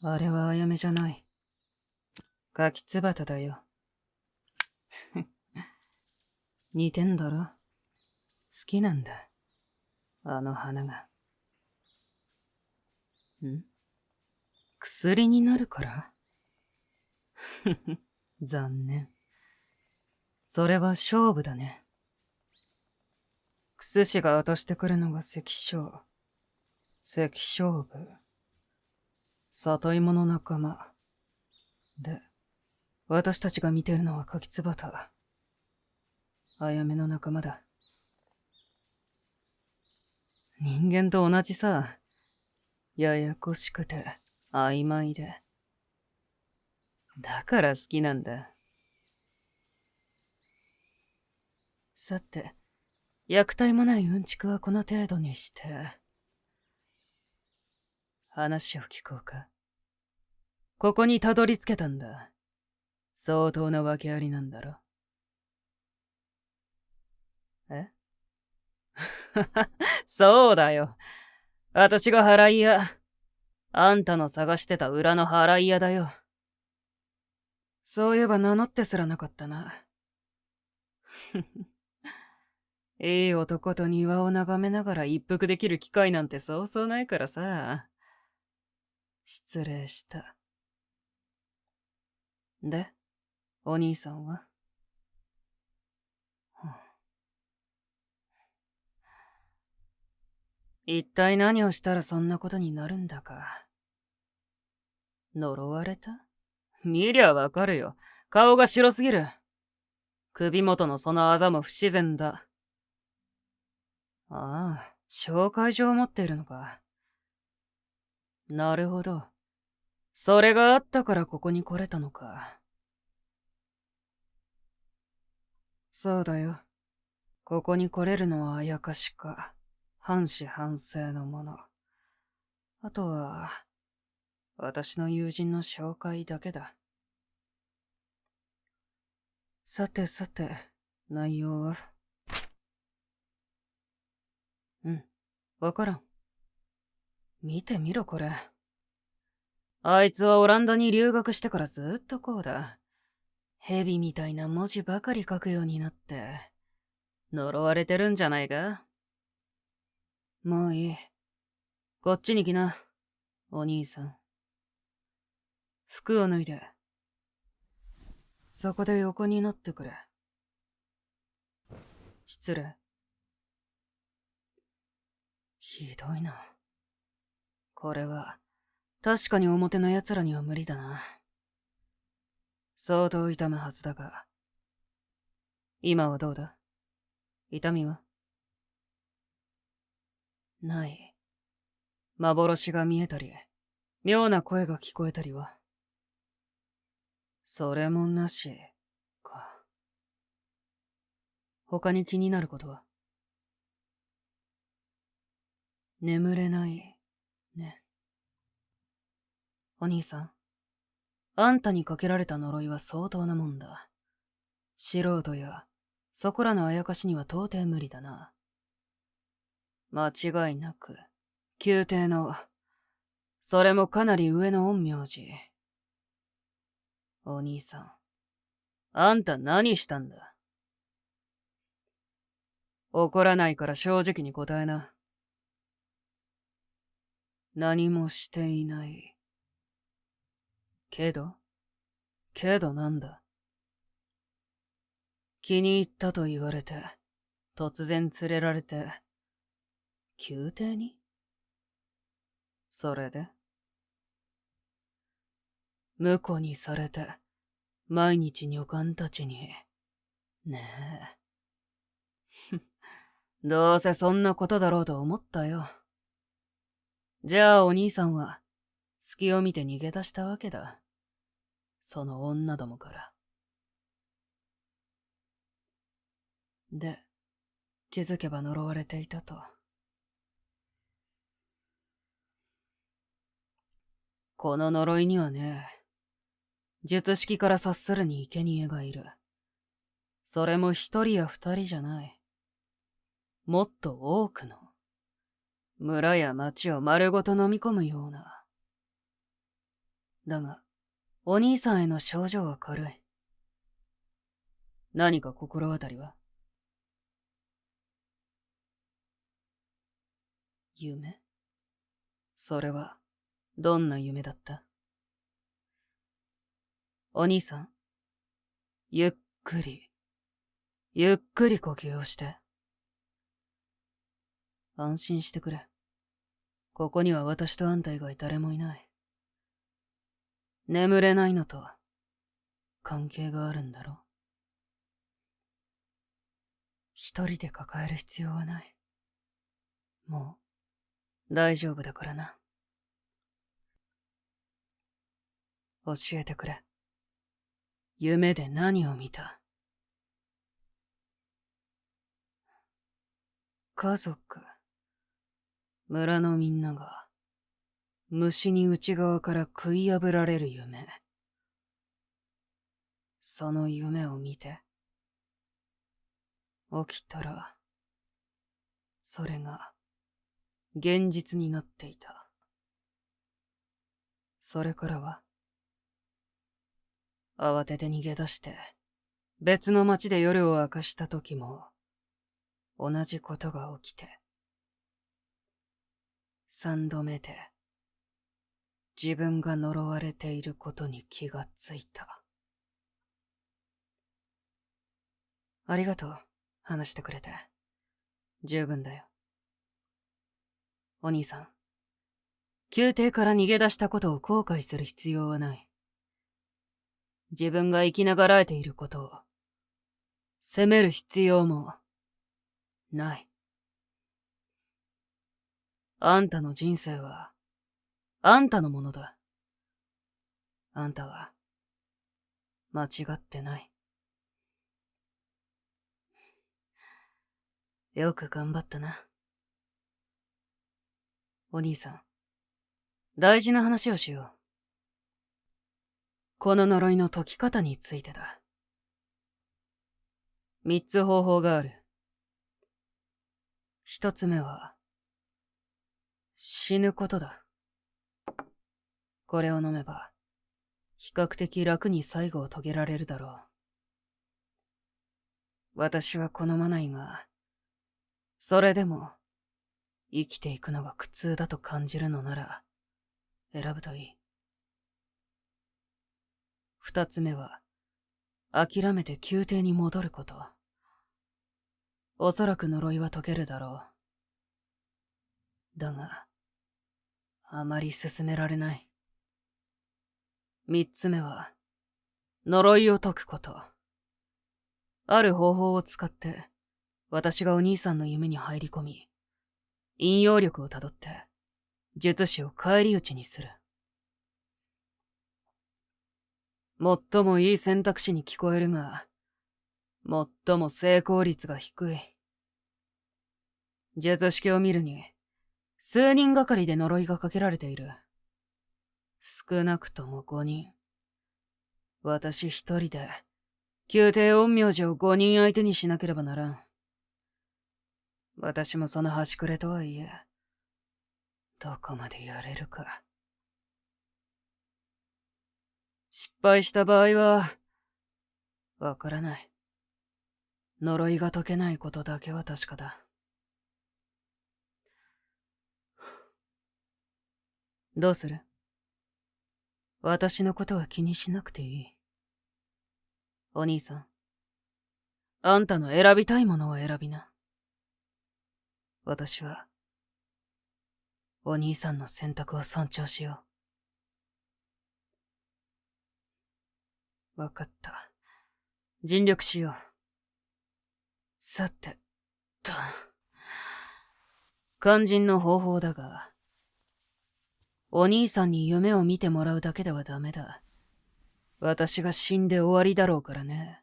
あれはあやめじゃない。柿つばただよ。似てんだろ。好きなんだ。あの花が。薬になるから残念。それは勝負だね。クスシが落としてくるのが関将。関勝負。里芋の仲間。で、私たちが見てるのは柿つばた。あやめの仲間だ。人間と同じさ。ややこしくて、曖昧で。だから好きなんだ。さて、虐待もないうんちくはこの程度にして、話を聞こうか。ここにたどり着けたんだ。相当な訳ありなんだろ。えそうだよ。私が払い屋。あんたの探してた裏の払い屋だよ。そういえば名乗ってすらなかったな。いい男と庭を眺めながら一服できる機会なんてそうそうないからさ。失礼した。で、お兄さんは？一体何をしたらそんなことになるんだか。呪われた？見りゃわかるよ。顔が白すぎる。首元のそのあざも不自然だ。ああ、紹介状を持っているのか。なるほど。それがあったからここに来れたのか。そうだよ。ここに来れるのはあやかしか、半死半生のもの。あとは、私の友人の紹介だけだ。さてさて、内容は？わからん。見てみろこれ。あいつはオランダに留学してからずっとこうだ。蛇みたいな文字ばかり書くようになって、呪われてるんじゃないか？もういい。こっちに来な、お兄さん。服を脱いで。そこで横になってくれ。失礼。ひどいな。これは、確かに表の奴らには無理だな。相当痛むはずだが。今はどうだ？痛みは？ない。幻が見えたり、妙な声が聞こえたりは？それもなし、か。他に気になることは？眠れない、ね。お兄さん、あんたにかけられた呪いは相当なもんだ。素人や、そこらのあやかしには到底無理だな。間違いなく、宮廷の、それもかなり上の陰陽師。お兄さん、あんた何したんだ？怒らないから正直に答えな。何もしていない。けどなんだ？気に入ったと言われて、突然連れられて、宮廷に？それで？婿にされて、毎日女官たちに。ねえ。どうせそんなことだろうと思ったよ。じゃあお兄さんは、隙を見て逃げ出したわけだ。その女どもから。で、気づけば呪われていたと。この呪いにはね、術式から察するに生贄がいる。それも一人や二人じゃない。もっと多くの。村や町を丸ごと飲み込むような。だが、お兄さんへの症状は軽い。何か心当たりは？夢？それは、どんな夢だった？お兄さん、ゆっくり呼吸をして。安心してくれ。ここには私とあんた以外誰もいない。眠れないのと、関係があるんだろ？一人で抱える必要はない。もう、大丈夫だからな。教えてくれ。夢で何を見た？家族、村のみんなが、虫に内側から食い破られる夢。その夢を見て、起きたら、それが、現実になっていた。それからは、慌てて逃げ出して、別の町で夜を明かした時も、同じことが起きて、三度目で、自分が呪われていることに気がついた。ありがとう、話してくれて。十分だよ。お兄さん、宮廷から逃げ出したことを後悔する必要はない。自分が生きながらえていることを、責める必要も、ない。あんたの人生は、あんたのものだ。あんたは、間違ってない。よく頑張ったな。お兄さん、大事な話をしよう。この呪いの解き方についてだ。三つ方法がある。一つ目は、死ぬことだ。これを飲めば、比較的楽に最後を遂げられるだろう。私は好まないが、それでも、生きていくのが苦痛だと感じるのなら、選ぶといい。二つ目は、諦めて宮廷に戻ること。おそらく呪いは解けるだろう。だが、あまり進められない。三つ目は、呪いを解くこと。ある方法を使って、私がお兄さんの夢に入り込み、引用力をたどって、術師を返り討ちにする。最もいい選択肢に聞こえるが、最も成功率が低い。術式を見るに、数人がかりで呪いがかけられている。少なくとも5人。私一人で、宮廷陰陽師を5人相手にしなければならん。私もその端くれとはいえ、どこまでやれるか。失敗した場合は、わからない。呪いが解けないことだけは確かだ。どうする？私のことは気にしなくていい。お兄さん、あんたの選びたいものを選びな。私は、お兄さんの選択を尊重しよう。わかった。尽力しよう。さてと。肝心の方法だが、お兄さんに夢を見てもらうだけではダメだ。私が死んで終わりだろうからね。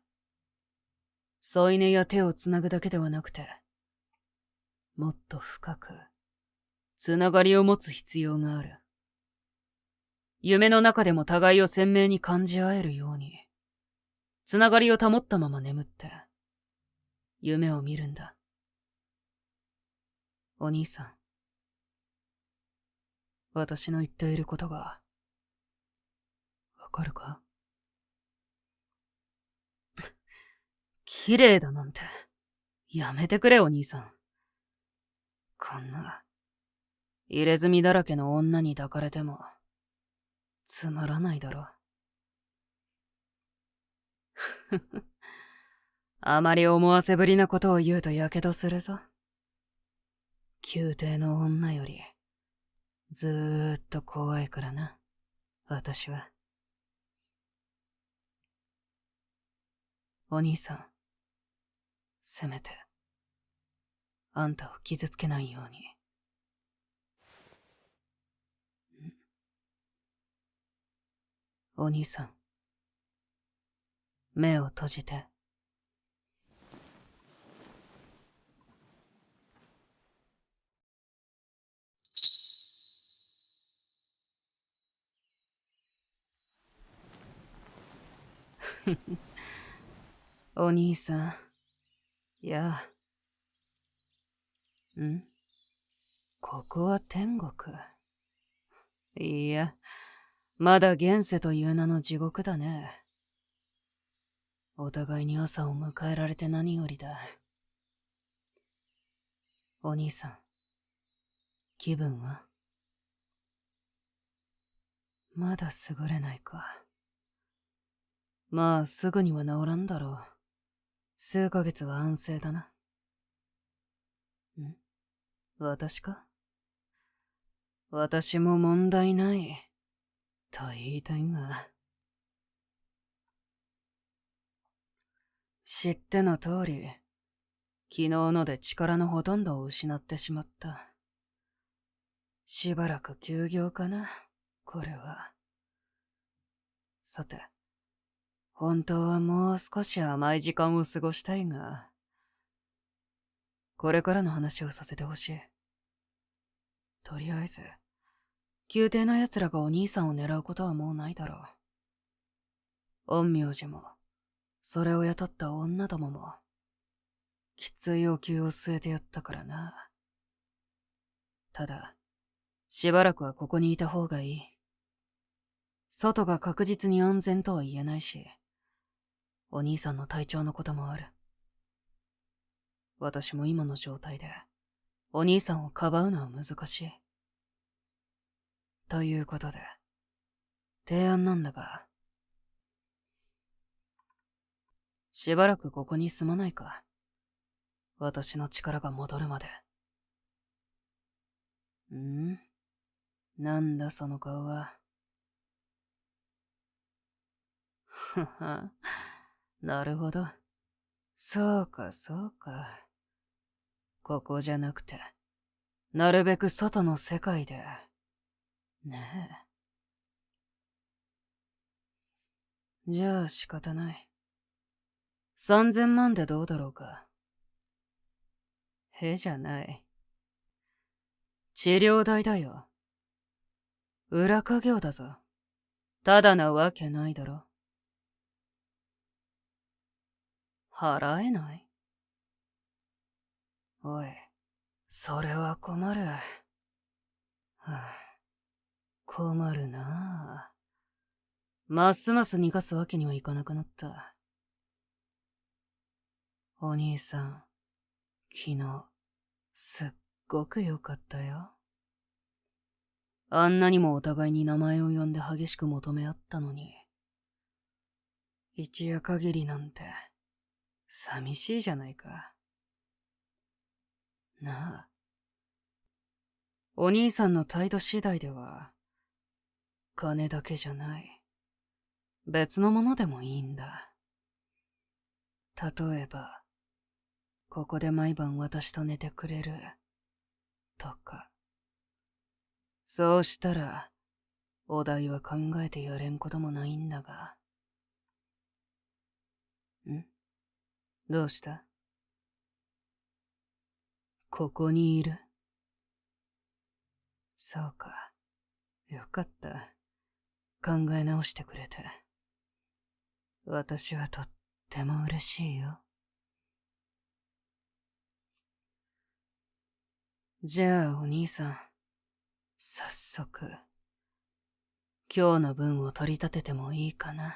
添い寝や手をつなぐだけではなくて、もっと深く、つながりを持つ必要がある。夢の中でも互いを鮮明に感じ合えるように、つながりを保ったまま眠って、夢を見るんだ。お兄さん、私の言っていることが、わかるか？綺麗だなんて。やめてくれお兄さん。こんな、入れ墨だらけの女に抱かれても、つまらないだろ。あまり思わせぶりなことを言うとやけどするぞ。宮廷の女より、ずーっと怖いからな、私は。お兄さん、せめて、あんたを傷つけないように。お兄さん、目を閉じて。お兄さん、いや、ここは天国。いや、まだ現世という名の地獄だね。お互いに朝を迎えられて何よりだ。お兄さん、気分は？まだ優れないか。まあ、すぐには治らんだろう。数ヶ月は安静だな。私か？私も問題ない。と言いたいが。知っての通り、昨日ので力のほとんどを失ってしまった。しばらく休業かな、これは。さて、本当はもう少し甘い時間を過ごしたいが、これからの話をさせてほしい。とりあえず、宮廷の奴らがお兄さんを狙うことはもうないだろう。陰陽師も、それを雇った女どもも、きつい要求を据えてやったからな。ただ、しばらくはここにいた方がいい。外が確実に安全とは言えないし、お兄さんの体調のこともある。私も今の状態で、お兄さんをかばうのは難しい。ということで、提案なんだが、しばらくここに住まないか。私の力が戻るまで。なんだその顔は。はは、なるほど。そうかそうか。ここじゃなくて、なるべく外の世界で。ねえ。じゃあ仕方ない。3000万でどうだろうか。へじゃない。治療代だよ。裏稼業だぞ。ただなわけないだろ。払えない？おい、それは困る。はあ、困るなあ。ますます逃がすわけにはいかなくなった。お兄さん、昨日、すっごく良かったよ。あんなにもお互いに名前を呼んで激しく求め合ったのに。一夜限りなんて、寂しいじゃないか。なあ。お兄さんの態度次第では、金だけじゃない。別のものでもいいんだ。例えば、ここで毎晩私と寝てくれる、とか。そうしたら、お題は考えてやれんこともないんだが。どうした？ここにいる？そうか。よかった。考え直してくれて。私はとっても嬉しいよ。じゃあお兄さん、早速、今日の分を取り立ててもいいかな。